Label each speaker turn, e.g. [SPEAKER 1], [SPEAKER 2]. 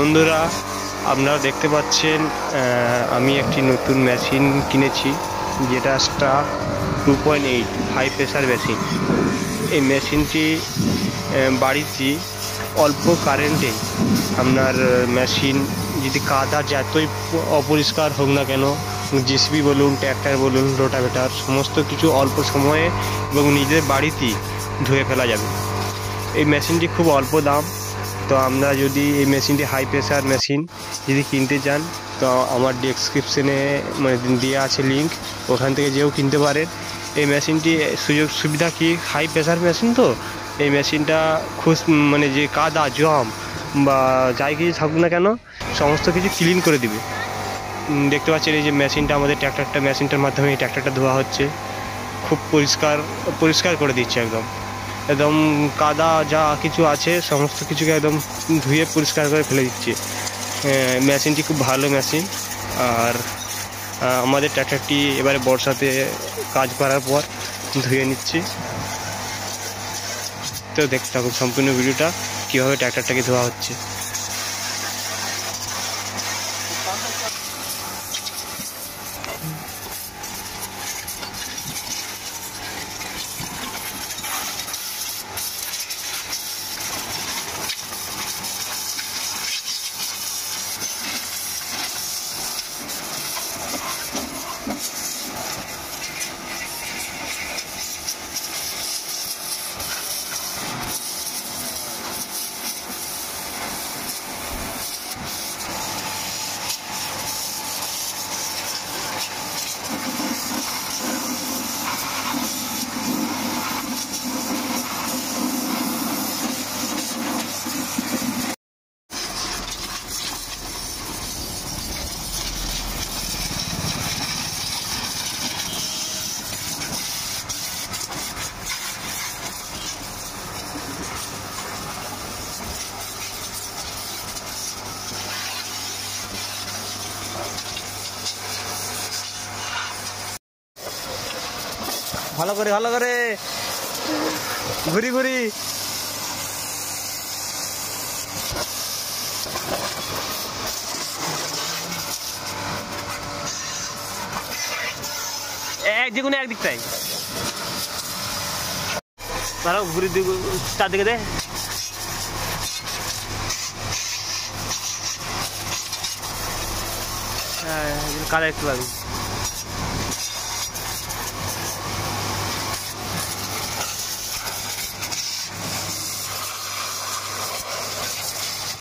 [SPEAKER 1] বন্ধুরা, আপনারা দেখতে পাচ্ছেন আমি একটি নতুন মেশিন কিনেছি, যেটা স্টাক 2.8 হাই প্রেসার মেশিন। এই মেশিনটি বাড়িতে অল্প কারেন্টে আপনার মেশিন যদি কাদা যতই অপরিষ্কার হোক না কেন, জেসিবি বলুন, ট্র্যাক্টর বলুন, রোটাভেটার, সমস্ত কিছু অল্প সময়ে এবং নিজের বাড়িতেই ধুয়ে ফেলা যাবে। এই মেশিনটি খুব অল্প দাম। তো আপনারা যদি এই মেশিনটি হাই প্রেসার মেশিন যদি কিনতে চান, তো আমার ডেসক্রিপশনে দেওয়া আছে লিঙ্ক, ওখান থেকে যেও কিনতে পারেন। এই মেশিনটি সুযোগ সুবিধা কি, হাই প্রেসার মেশিন, তো এই মেশিনটা খুব যে কাদা জম বা যাই কিছু থাকুক না কেন, সমস্ত কিছু ক্লিন করে দিবে। দেখতে পাচ্ছেন এই যে মেশিনটা, আমাদের মেশিনটার মাধ্যমে এই ট্র্যাক্টরটা ধোয়া হচ্ছে, খুব পরিষ্কার করে দিচ্ছে। একদম কাদা যা কিছু আছে সমস্ত কিছুকে একদম ধুয়ে পরিষ্কার করে ফেলে দিচ্ছে। মেশিনটি খুব ভালো মেশিন। আর আমাদের ট্র্যাক্টরটি এবারে বর্ষাতে কাজ করার পর ধুয়ে নিচ্ছি। তো দেখতে থাকুন সম্পূর্ণ ভিডিওটা, কীভাবে ট্র্যাক্টরটাকে ধোয়া হচ্ছে। ভালো করে ঘুরি যে কোনো একদিকটাই ভালো ঘুরি, চারদিকে দে। কাদা একটু পাবি।